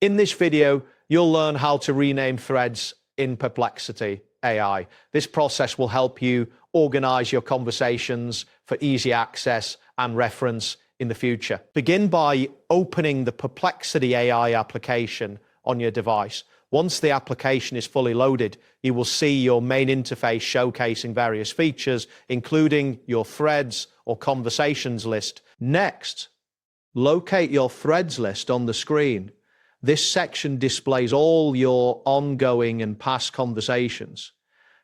In this video, you'll learn how to rename threads in Perplexity AI. This process will help you organize your conversations for easy access and reference in the future. Begin by opening the Perplexity AI application on your device. Once the application is fully loaded, you will see your main interface showcasing various features, including your threads or conversations list. Next, locate your threads list on the screen. This section displays all your ongoing and past conversations.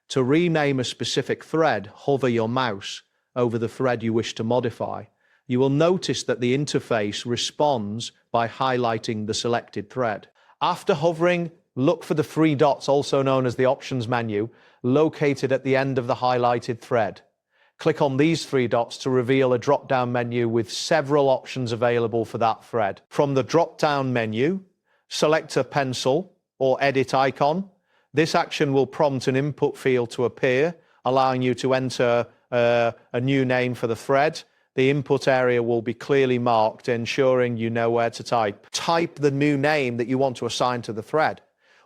To rename a specific thread, hover your mouse over the thread you wish to modify. You will notice that the interface responds by highlighting the selected thread. After hovering, look for the three dots, also known as the options menu, located at the end of the highlighted thread. Click on these three dots to reveal a drop-down menu with several options available for that thread. From the drop-down menu, select a pencil or edit icon. This action will prompt an input field to appear, allowing you to enter a new name for the thread. The input area will be clearly marked, ensuring you know where to type. Type the new name that you want to assign to the thread.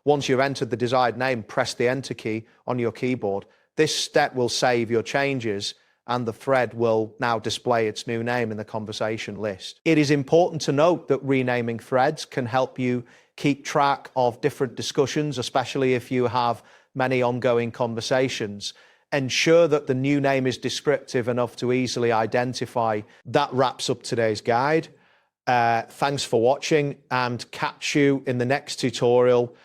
Once you've entered the desired name, press the Enter key on your keyboard. This step will save your changes, and the thread will now display its new name in the conversation list. It is important to note that renaming threads can help you keep track of different discussions, especially if you have many ongoing conversations. Ensure that the new name is descriptive enough to easily identify. That wraps up today's guide. Thanks for watching, and catch you in the next tutorial.